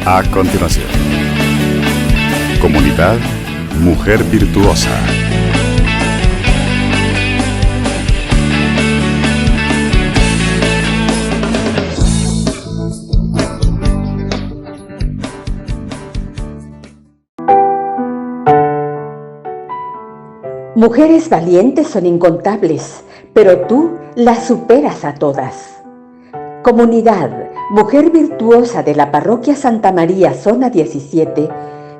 A continuación, Comunidad Mujer Virtuosa. Mujeres valientes son incontables, pero tú las superas a todas. Comunidad Mujer Virtuosa de la Parroquia Santa María, Zona 17,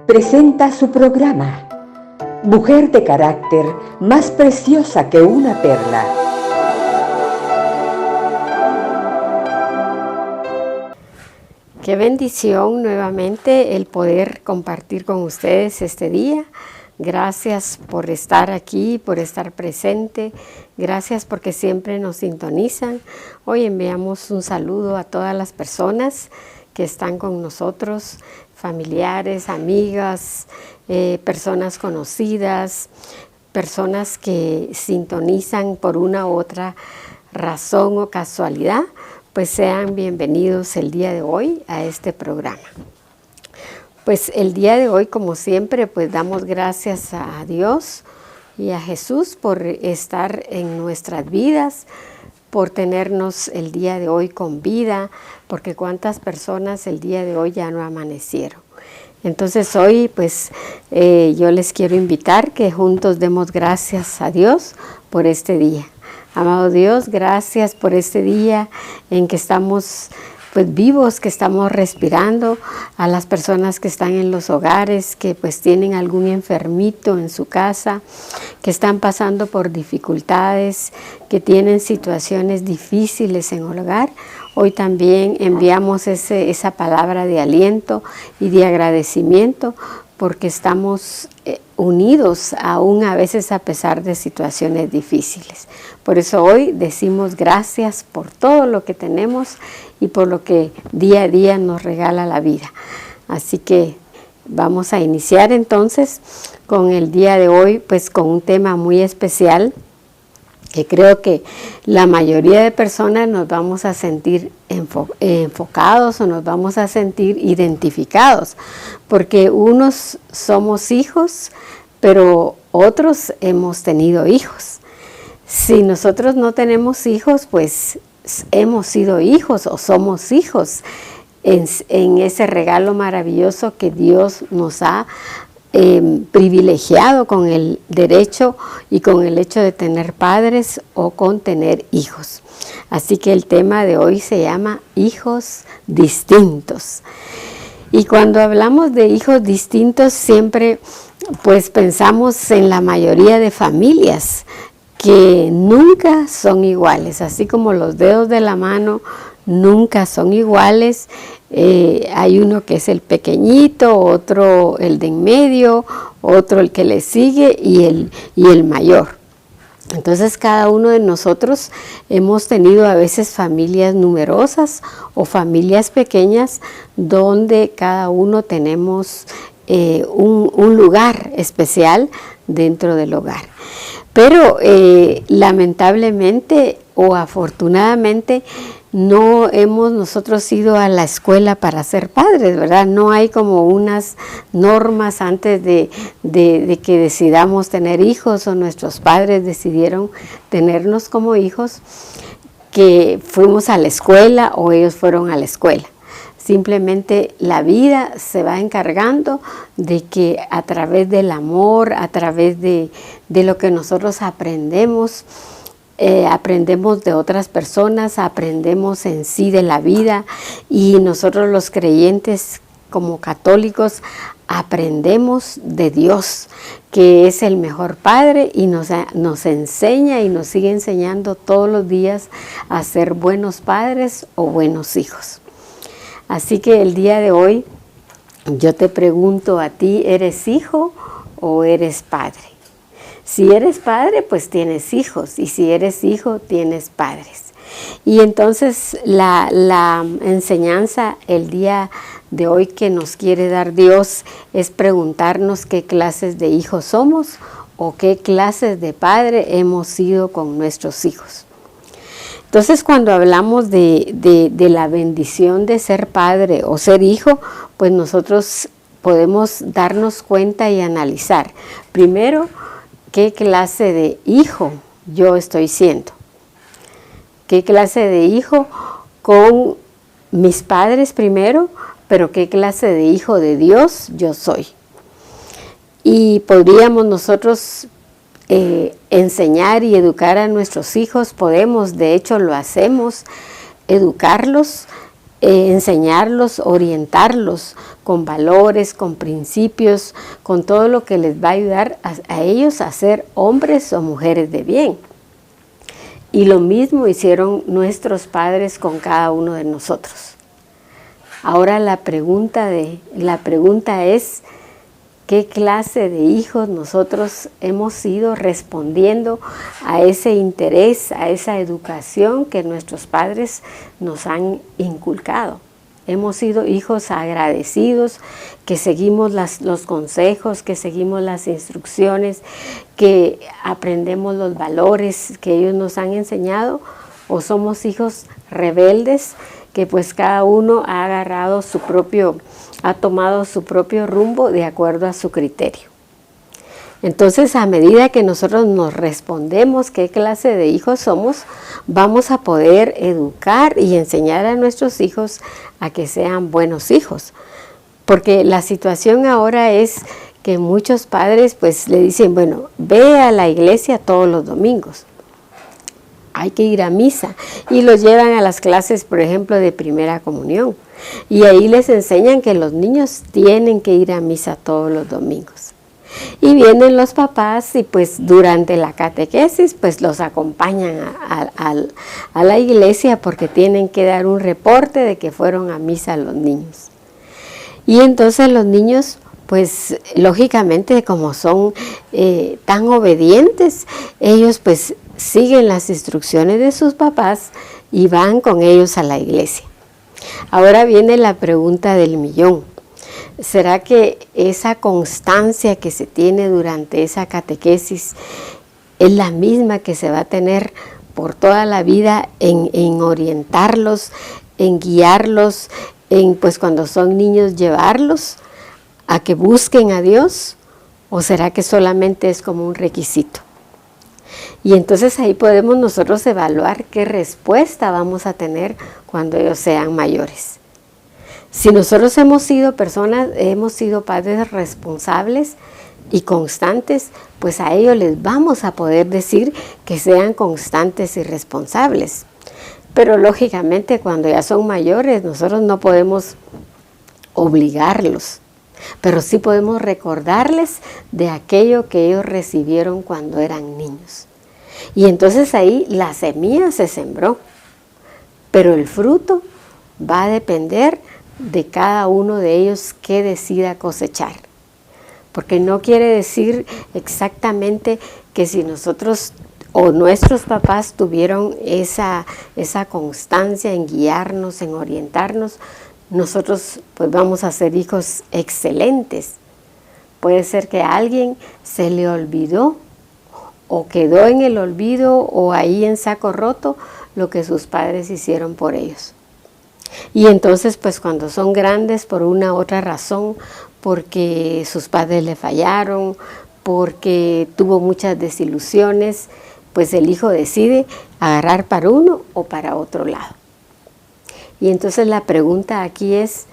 presenta su programa, Mujer de carácter más preciosa que una perla. Qué bendición nuevamente el poder compartir con ustedes este día. Gracias por estar aquí, por estar presente. Gracias porque siempre nos sintonizan. Hoy enviamos un saludo a todas las personas que están con nosotros, familiares, amigas, personas conocidas, personas que sintonizan por una u otra razón o casualidad, pues sean bienvenidos el día de hoy a este programa. Pues el día de hoy, como siempre, pues damos gracias a Dios y a Jesús por estar en nuestras vidas, por tenernos el día de hoy con vida, porque cuántas personas el día de hoy ya no amanecieron. Entonces hoy pues yo les quiero invitar que juntos demos gracias a Dios por este día. Amado Dios, gracias por este día en que estamos pues vivos, que estamos respirando, a las personas que están en los hogares, que pues tienen algún enfermito en su casa, que están pasando por dificultades, que tienen situaciones difíciles en el hogar. Hoy también enviamos esa palabra de aliento y de agradecimiento porque estamos unidos aún a veces a pesar de situaciones difíciles. Por eso hoy decimos gracias por todo lo que tenemos y por lo que día a día nos regala la vida. Así que vamos a iniciar entonces con el día de hoy, pues con un tema muy especial que creo que la mayoría de personas nos vamos a sentir enfocados o nos vamos a sentir identificados, porque unos somos hijos, pero otros hemos tenido hijos. Si nosotros no tenemos hijos, pues hemos sido hijos o somos hijos en ese regalo maravilloso que Dios nos ha privilegiado con el derecho y con el hecho de tener padres o con tener hijos. Así que el tema de hoy se llama hijos distintos. Y cuando hablamos de hijos distintos siempre pues pensamos en la mayoría de familias que nunca son iguales, así como los dedos de la mano nunca son iguales. Hay uno que es el pequeñito, otro el de en medio, otro el que le sigue y el mayor. Entonces cada uno de nosotros hemos tenido a veces familias numerosas o familias pequeñas donde cada uno tenemos un lugar especial dentro del hogar. Pero lamentablemente o afortunadamente no hemos nosotros ido a la escuela para ser padres, ¿verdad? No hay como unas normas antes de que decidamos tener hijos o nuestros padres decidieron tenernos como hijos, que fuimos a la escuela o ellos fueron a la escuela. Simplemente la vida se va encargando de que a través del amor, a través de lo que nosotros aprendemos, aprendemos de otras personas, aprendemos en sí de la vida y nosotros los creyentes como católicos aprendemos de Dios, que es el mejor Padre y nos enseña y nos sigue enseñando todos los días a ser buenos padres o buenos hijos. Así que el día de hoy yo te pregunto a ti, ¿eres hijo o eres padre? Si eres padre, pues tienes hijos, y si eres hijo, tienes padres. Y entonces la enseñanza el día de hoy que nos quiere dar Dios es preguntarnos qué clases de hijos somos o qué clases de padre hemos sido con nuestros hijos. Entonces, cuando hablamos de la bendición de ser padre o ser hijo, pues nosotros podemos darnos cuenta y analizar. Primero, ¿qué clase de hijo yo estoy siendo? ¿Qué clase de hijo con mis padres primero? Pero ¿qué clase de hijo de Dios yo soy? Y podríamos nosotros enseñar y educar a nuestros hijos, podemos, de hecho lo hacemos, educarlos, enseñarlos, orientarlos con valores, con principios, con todo lo que les va a ayudar a ellos a ser hombres o mujeres de bien. Y lo mismo hicieron nuestros padres con cada uno de nosotros. Ahora la pregunta es, ¿qué clase de hijos nosotros hemos ido respondiendo a ese interés, a esa educación que nuestros padres nos han inculcado? Hemos sido hijos agradecidos, que seguimos los consejos, que seguimos las instrucciones, que aprendemos los valores que ellos nos han enseñado, o somos hijos rebeldes, que pues cada uno ha tomado su propio rumbo de acuerdo a su criterio. Entonces, a medida que nosotros nos respondemos qué clase de hijos somos, vamos a poder educar y enseñar a nuestros hijos a que sean buenos hijos. Porque la situación ahora es que muchos padres pues le dicen, bueno, ve a la iglesia todos los domingos. Hay que ir a misa, y los llevan a las clases, por ejemplo, de primera comunión, y ahí les enseñan que los niños tienen que ir a misa todos los domingos. Y vienen los papás y pues durante la catequesis pues los acompañan a la iglesia porque tienen que dar un reporte de que fueron a misa los niños. Y entonces los niños pues lógicamente como son tan obedientes, ellos pues siguen las instrucciones de sus papás y van con ellos a la iglesia. Ahora viene la pregunta del millón. ¿Será que esa constancia que se tiene durante esa catequesis es la misma que se va a tener por toda la vida en orientarlos, en guiarlos, en pues cuando son niños llevarlos a que busquen a Dios? ¿O será que solamente es como un requisito? Y entonces ahí podemos nosotros evaluar qué respuesta vamos a tener cuando ellos sean mayores. Si nosotros hemos sido padres responsables y constantes, pues a ellos les vamos a poder decir que sean constantes y responsables. Pero lógicamente cuando ya son mayores, nosotros no podemos obligarlos, pero sí podemos recordarles de aquello que ellos recibieron cuando eran niños. Y entonces ahí la semilla se sembró, pero el fruto va a depender de cada uno de ellos que decida cosechar. Porque no quiere decir exactamente que si nosotros o nuestros papás tuvieron esa constancia en guiarnos, en orientarnos, nosotros pues vamos a ser hijos excelentes. Puede ser que a alguien se le olvidó o quedó en el olvido o ahí en saco roto lo que sus padres hicieron por ellos. Y entonces pues cuando son grandes por una u otra razón, porque sus padres le fallaron, porque tuvo muchas desilusiones, pues el hijo decide agarrar para uno o para otro lado. Y entonces la pregunta aquí es,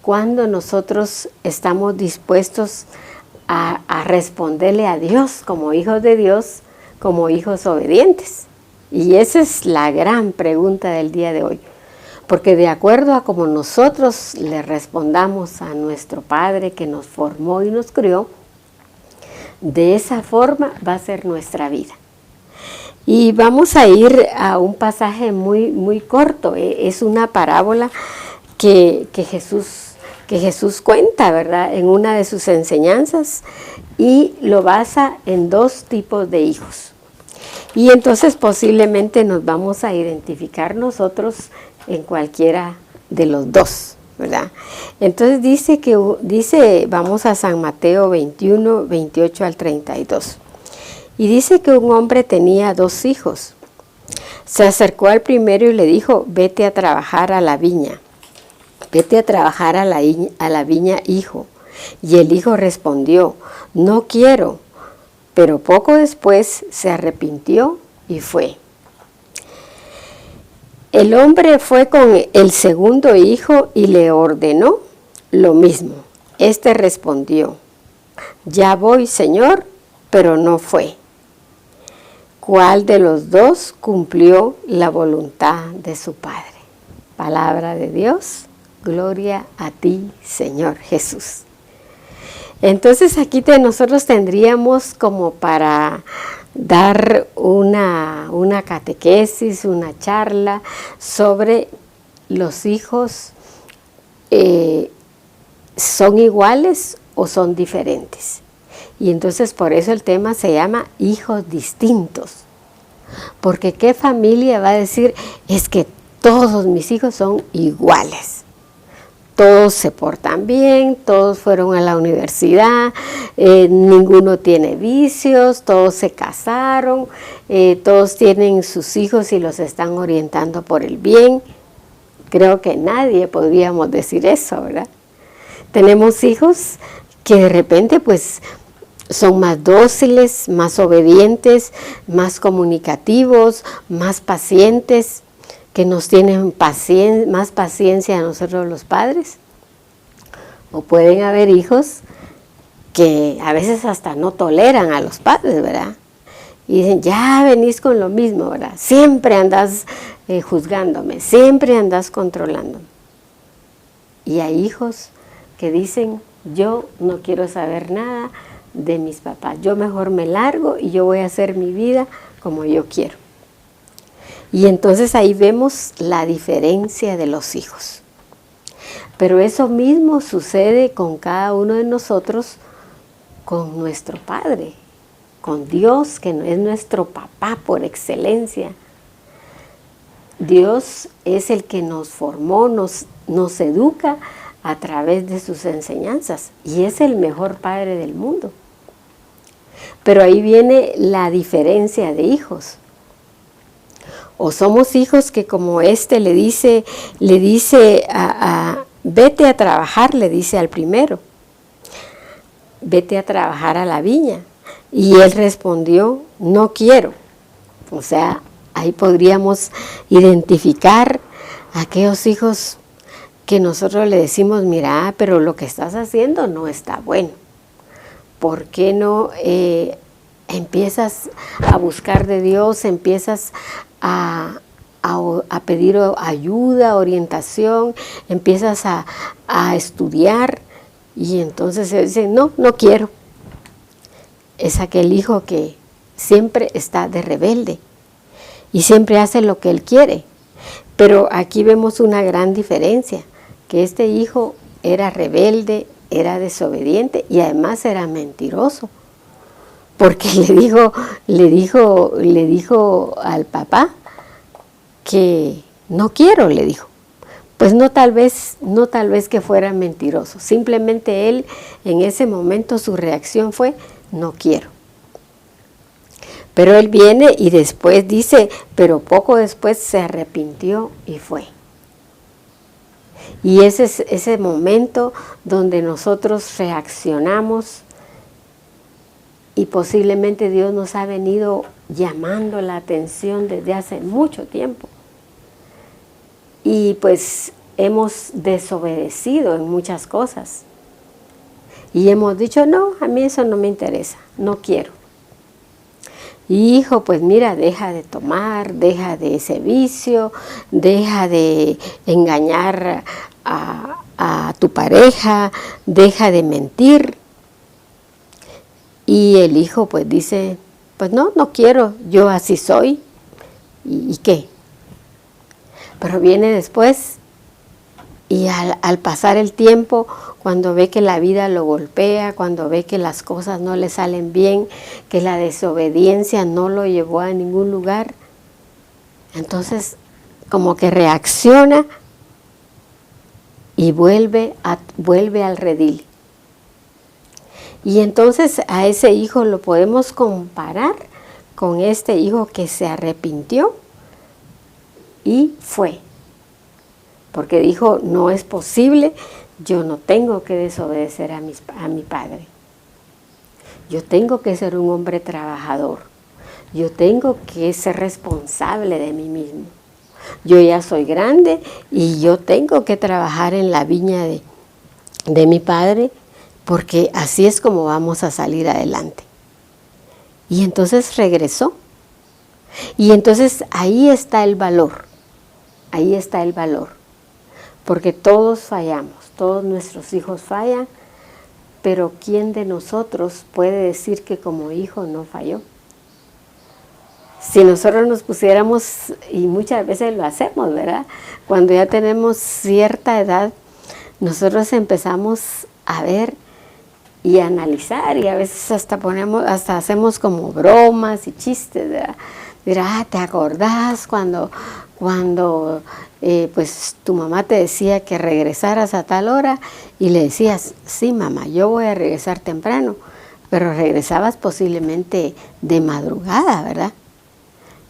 ¿cuándo nosotros estamos dispuestos a responderle a Dios como hijos de Dios, como hijos obedientes? Y esa es la gran pregunta del día de hoy. Porque de acuerdo a como nosotros le respondamos a nuestro Padre que nos formó y nos crió, de esa forma va a ser nuestra vida. Y vamos a ir a un pasaje muy, muy corto. Es una parábola que Jesús cuenta, ¿verdad?, en una de sus enseñanzas, y lo basa en dos tipos de hijos. Y entonces posiblemente nos vamos a identificar nosotros en cualquiera de los dos, ¿verdad? Entonces vamos a San Mateo 21, 28 al 32. Y dice que un hombre tenía dos hijos. Se acercó al primero y le dijo, vete a trabajar a la viña. Vete a trabajar a la viña, hijo. Y el hijo respondió, no quiero. Pero poco después se arrepintió y fue. El hombre fue con el segundo hijo y le ordenó lo mismo. Este respondió, ya voy, señor, pero no fue. ¿Cuál de los dos cumplió la voluntad de su padre? Palabra de Dios, gloria a ti, Señor Jesús. Entonces aquí nosotros tendríamos como para dar una catequesis, una charla sobre los hijos, ¿son iguales o son diferentes? Y entonces por eso el tema se llama hijos distintos. Porque ¿qué familia va a decir? Es que todos mis hijos son iguales. Todos se portan bien, todos fueron a la universidad, ninguno tiene vicios, todos se casaron, todos tienen sus hijos y los están orientando por el bien. Creo que nadie podríamos decir eso, ¿verdad? Tenemos hijos que de repente pues son más dóciles, más obedientes, más comunicativos, más pacientes, que nos tienen más paciencia a nosotros los padres. O pueden haber hijos que a veces hasta no toleran a los padres, ¿verdad? Y dicen, ya venís con lo mismo, ¿verdad? Siempre andas juzgándome, siempre andas controlándome. Y hay hijos que dicen, yo no quiero saber nada de mis papás, yo mejor me largo y yo voy a hacer mi vida como yo quiero. Y entonces ahí vemos la diferencia de los hijos. Pero eso mismo sucede con cada uno de nosotros, con nuestro Padre, con Dios, que es nuestro papá por excelencia. Dios es el que nos formó, nos educa a través de sus enseñanzas y es el mejor padre del mundo. Pero ahí viene la diferencia de hijos. O somos hijos que como le dice vete a trabajar, le dice al primero, vete a trabajar a la viña. Y él respondió, no quiero. O sea, ahí podríamos identificar a aquellos hijos que nosotros le decimos, mira, pero lo que estás haciendo no está bueno. ¿Por qué no empiezas a buscar de Dios, empiezas a pedir ayuda, orientación, empiezas a estudiar? Y entonces él dice, no quiero. Es aquel hijo que siempre está de rebelde y siempre hace lo que él quiere. Pero aquí vemos una gran diferencia, que este hijo era rebelde, era desobediente y además era mentiroso. Porque le dijo al papá que no quiero, le dijo. Pues no tal vez que fuera mentiroso. Simplemente él en ese momento su reacción fue no quiero. Pero él viene y después dice, pero poco después se arrepintió y fue. Y ese es ese momento donde nosotros reaccionamos y posiblemente Dios nos ha venido llamando la atención desde hace mucho tiempo. Y pues hemos desobedecido en muchas cosas. Y hemos dicho, no, a mí eso no me interesa, no quiero. Hijo, pues mira, deja de tomar, deja de ese vicio, deja de engañar a tu pareja, deja de mentir. Y el hijo pues dice, pues no quiero, yo así soy. ¿Y qué? Pero viene después y al pasar el tiempo, cuando ve que la vida lo golpea, cuando ve que las cosas no le salen bien, que la desobediencia no lo llevó a ningún lugar, entonces como que reacciona y vuelve al redil. Y entonces a ese hijo lo podemos comparar con este hijo que se arrepintió y fue. Porque dijo, no es posible, yo no tengo que desobedecer a mi padre. Yo tengo que ser un hombre trabajador. Yo tengo que ser responsable de mí mismo. Yo ya soy grande y yo tengo que trabajar en la viña de mi padre, porque así es como vamos a salir adelante. Y entonces regresó. Y entonces ahí está el valor. Ahí está el valor. Porque todos fallamos, todos nuestros hijos fallan, pero ¿quién de nosotros puede decir que como hijo no falló? Si nosotros nos pusiéramos, y muchas veces lo hacemos, ¿verdad? Cuando ya tenemos cierta edad, nosotros empezamos a ver y a analizar, y a veces hasta hacemos como bromas y chistes, ¿verdad? Mira, ¿te acordás cuando pues tu mamá te decía que regresaras a tal hora? Y le decías, sí mamá, yo voy a regresar temprano, pero regresabas posiblemente de madrugada, ¿verdad?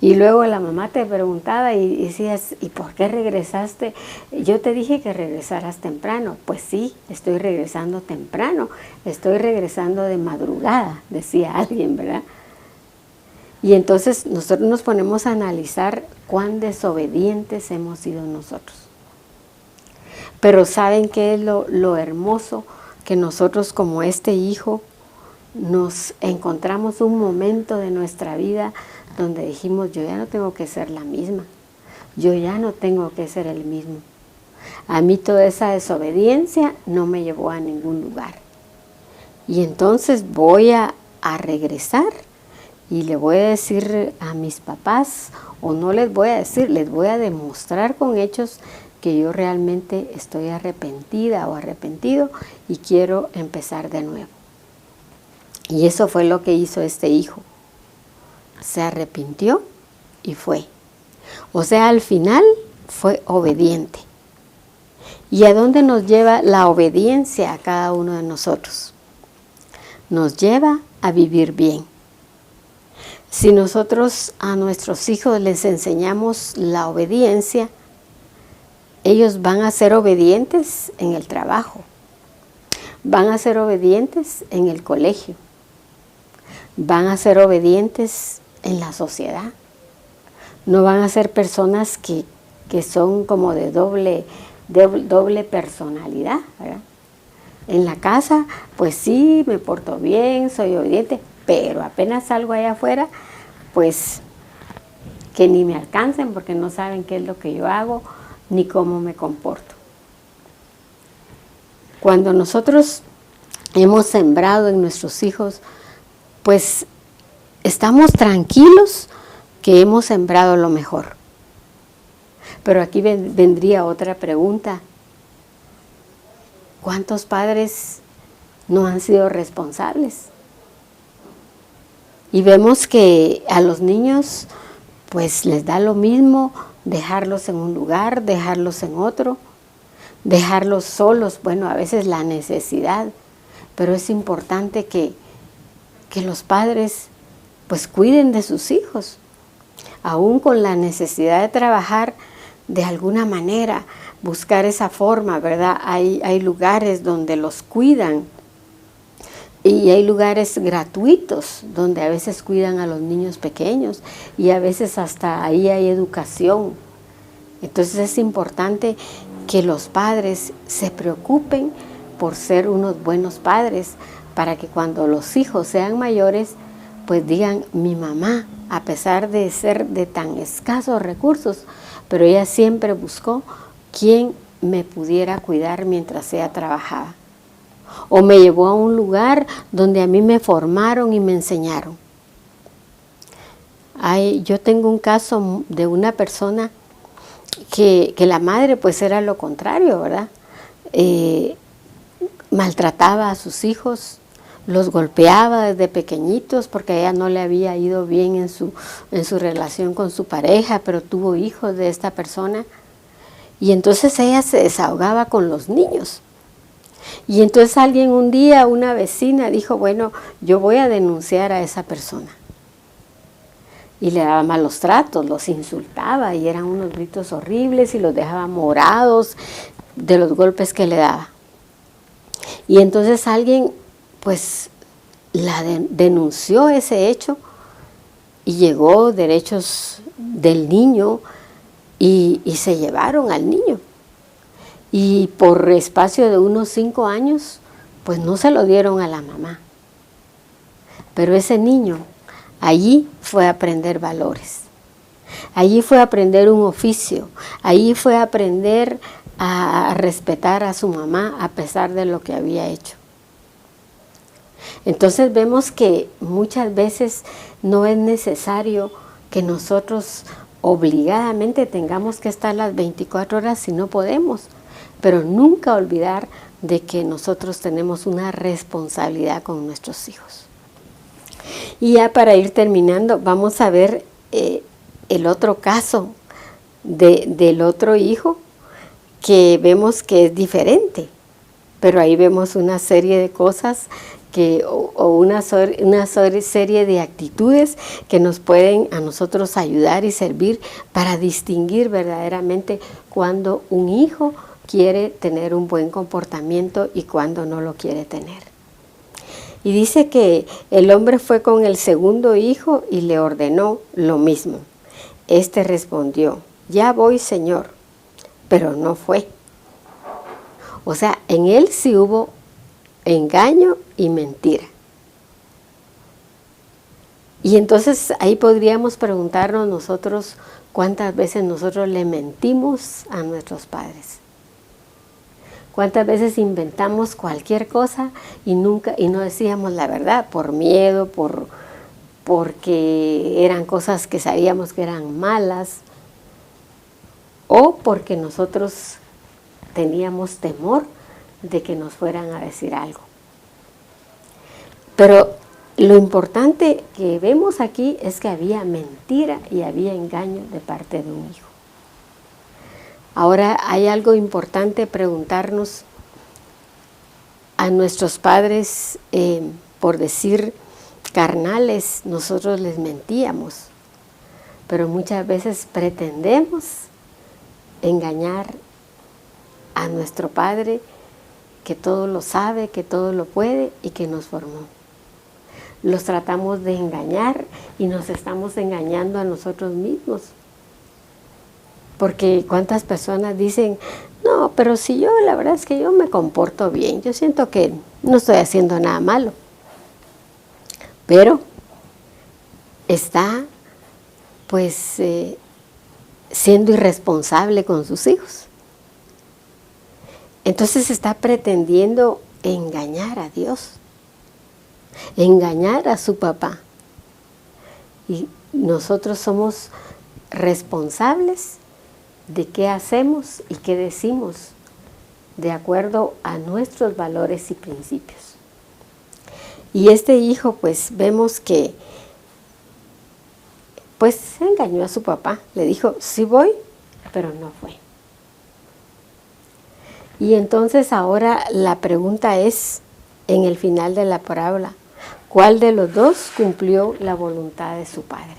Y luego la mamá te preguntaba y decías, ¿y por qué regresaste? Yo te dije que regresaras temprano. Pues sí, estoy regresando temprano, estoy regresando de madrugada, decía alguien, ¿verdad? Y entonces nosotros nos ponemos a analizar cuán desobedientes hemos sido nosotros. Pero ¿saben qué es lo hermoso? Que nosotros como este hijo nos encontramos un momento de nuestra vida donde dijimos, yo ya no tengo que ser la misma, yo ya no tengo que ser el mismo. A mí toda esa desobediencia no me llevó a ningún lugar. Y entonces voy a regresar y le voy a decir a mis papás, o no les voy a decir, les voy a demostrar con hechos que yo realmente estoy arrepentida o arrepentido y quiero empezar de nuevo. Y eso fue lo que hizo este hijo. Se arrepintió y fue. O sea, al final fue obediente. ¿Y a dónde nos lleva la obediencia a cada uno de nosotros? Nos lleva a vivir bien. Si nosotros a nuestros hijos les enseñamos la obediencia, ellos van a ser obedientes en el trabajo, van a ser obedientes en el colegio, van a ser obedientes en la sociedad. No van a ser personas que son como de doble personalidad, ¿verdad? En la casa, pues sí, me porto bien, soy obediente, pero apenas salgo allá afuera, pues que ni me alcancen porque no saben qué es lo que yo hago ni cómo me comporto. Cuando nosotros hemos sembrado en nuestros hijos, pues estamos tranquilos que hemos sembrado lo mejor. Pero aquí vendría otra pregunta. ¿Cuántos padres no han sido responsables? Y vemos que a los niños pues les da lo mismo dejarlos en un lugar, dejarlos en otro, dejarlos solos. Bueno, a veces la necesidad, pero es importante que los padres pues cuiden de sus hijos, aún con la necesidad de trabajar de alguna manera, buscar esa forma, ¿verdad? Hay lugares donde los cuidan y hay lugares gratuitos donde a veces cuidan a los niños pequeños y a veces hasta ahí hay educación. Entonces es importante que los padres se preocupen por ser unos buenos padres, para que cuando los hijos sean mayores, pues digan, mi mamá, a pesar de ser de tan escasos recursos, pero ella siempre buscó quien me pudiera cuidar mientras ella trabajaba. O me llevó a un lugar donde a mí me formaron y me enseñaron. Yo tengo un caso de una persona que la madre pues era lo contrario, ¿verdad? Maltrataba a sus hijos, los golpeaba desde pequeñitos porque a ella no le había ido bien en su relación con su pareja, pero tuvo hijos de esta persona. Y entonces ella se desahogaba con los niños. Y entonces alguien un día, una vecina, dijo, bueno, yo voy a denunciar a esa persona. y le daba malos tratos, los insultaba y eran unos gritos horribles y los dejaba morados de los golpes que le daba. Y entonces alguien pues denunció ese hecho y llegó derechos del niño y se llevaron al niño. Y por espacio de unos 5 años pues no se lo dieron a la mamá. Pero ese niño allí fue a aprender valores, allí fue a aprender un oficio, allí fue a aprender a respetar a su mamá a pesar de lo que había hecho. Entonces vemos que muchas veces no es necesario que nosotros obligadamente tengamos que estar las 24 horas si no podemos, pero nunca olvidar de que nosotros tenemos una responsabilidad con nuestros hijos. Y ya para ir terminando, vamos a ver el otro caso del otro hijo, que vemos que es diferente, pero ahí vemos una serie de cosas una serie de actitudes que nos pueden a nosotros ayudar y servir para distinguir verdaderamente cuando un hijo quiere tener un buen comportamiento y cuando no lo quiere tener. Y dice que el hombre fue con el segundo hijo y le ordenó lo mismo. Este respondió: ya voy, señor, pero no fue. O sea, en él sí hubo engaño y mentira. Y entonces ahí podríamos preguntarnos nosotros cuántas veces nosotros le mentimos a nuestros padres. Cuántas veces inventamos cualquier cosa y no decíamos la verdad por miedo, porque eran cosas que sabíamos que eran malas, o porque nosotros teníamos temor de que nos fueran a decir algo. Pero lo importante que vemos aquí es que había mentira y había engaño de parte de un hijo. Ahora hay algo importante preguntarnos a nuestros padres, por decir carnales, nosotros les mentíamos, pero muchas veces pretendemos engañar a nuestro Padre, que todo lo sabe, que todo lo puede y que nos formó. Los tratamos de engañar y nos estamos engañando a nosotros mismos. Porque cuántas personas dicen: no, pero si yo, la verdad es que yo me comporto bien, yo siento que no estoy haciendo nada malo. Pero está pues siendo irresponsable con sus hijos. Entonces está pretendiendo engañar a Dios, engañar a su papá. Y nosotros somos responsables de qué hacemos y qué decimos, de acuerdo a nuestros valores y principios. Y este hijo, pues vemos que pues engañó a su papá, le dijo: sí voy, pero no fue. Y entonces ahora la pregunta es, en el final de la parábola, ¿cuál de los dos cumplió la voluntad de su padre?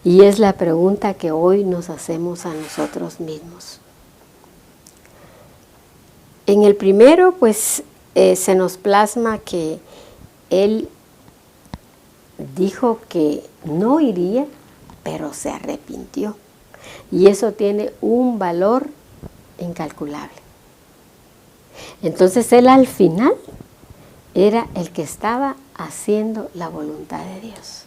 Y es la pregunta que hoy nos hacemos a nosotros mismos. En el primero, pues se nos plasma que él dijo que no iría, pero se arrepintió. Y eso tiene un valor incalculable. Entonces él al final era el que estaba haciendo la voluntad de Dios.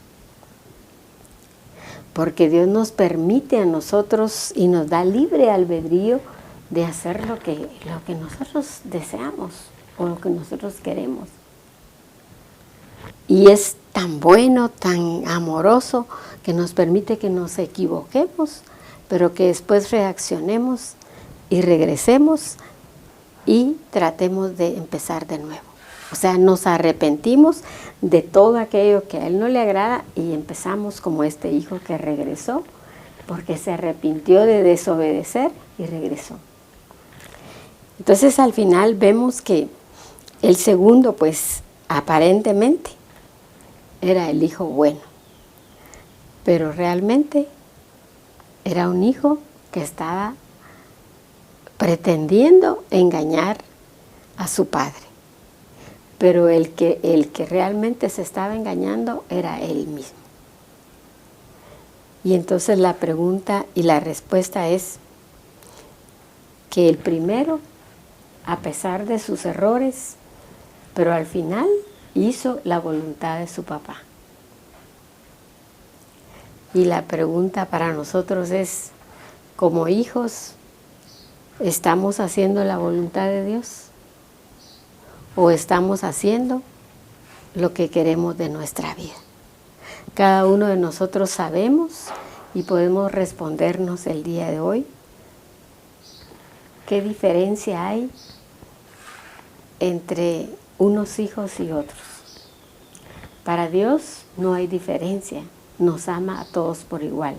Porque Dios nos permite a nosotros y nos da libre albedrío de hacer lo que nosotros deseamos o lo que nosotros queremos. Y es tan bueno, tan amoroso, que nos permite que nos equivoquemos, pero que después reaccionemos y regresemos y tratemos de empezar de nuevo. O sea, nos arrepentimos de todo aquello que a Él no le agrada y empezamos como este hijo que regresó, porque se arrepintió de desobedecer y regresó. Entonces al final vemos que el segundo, pues aparentemente, era el hijo bueno. pero realmente era un hijo que estaba pretendiendo engañar a su padre. Pero el que realmente se estaba engañando era él mismo. Y entonces la pregunta y la respuesta es que el primero, a pesar de sus errores, pero al final hizo la voluntad de su papá. Y la pregunta para nosotros es, como hijos, ¿estamos haciendo la voluntad de Dios? ¿O estamos haciendo lo que queremos de nuestra vida? Cada uno de nosotros sabemos y podemos respondernos el día de hoy qué diferencia hay entre unos hijos y otros. Para Dios no hay diferencia, nos ama a todos por igual.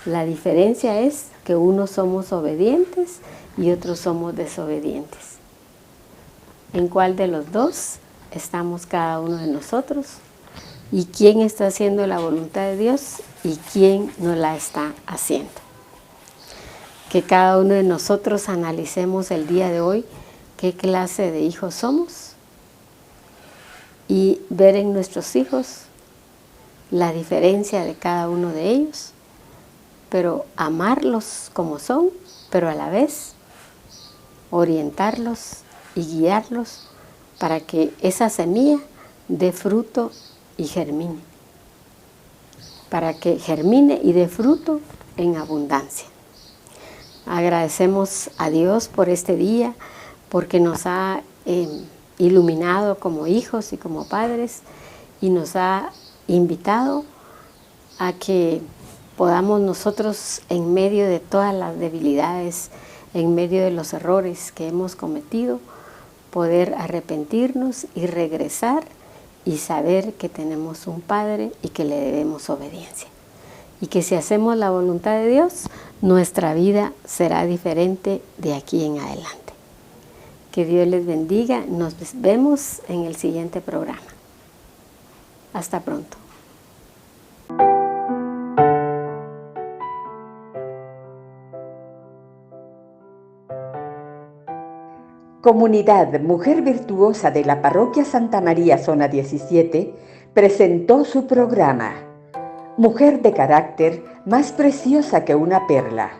La diferencia es que unos somos obedientes y otros somos desobedientes. ¿En cuál de los dos estamos cada uno de nosotros? ¿Y quién está haciendo la voluntad de Dios y quién no la está haciendo? Que cada uno de nosotros analicemos el día de hoy qué clase de hijos somos y ver en nuestros hijos la diferencia de cada uno de ellos, pero amarlos como son, pero a la vez orientarlos y guiarlos para que esa semilla dé fruto y germine, para que germine y dé fruto en abundancia. Agradecemos a Dios por este día, porque nos ha iluminado como hijos y como padres y nos ha invitado a que podamos nosotros, en medio de todas las debilidades, en medio de los errores que hemos cometido, poder arrepentirnos y regresar y saber que tenemos un Padre y que le debemos obediencia. Y que si hacemos la voluntad de Dios, nuestra vida será diferente de aquí en adelante. Que Dios les bendiga. Nos vemos en el siguiente programa. Hasta pronto. Comunidad Mujer Virtuosa de la Parroquia Santa María, Zona 17, presentó su programa Mujer de carácter más preciosa que una perla.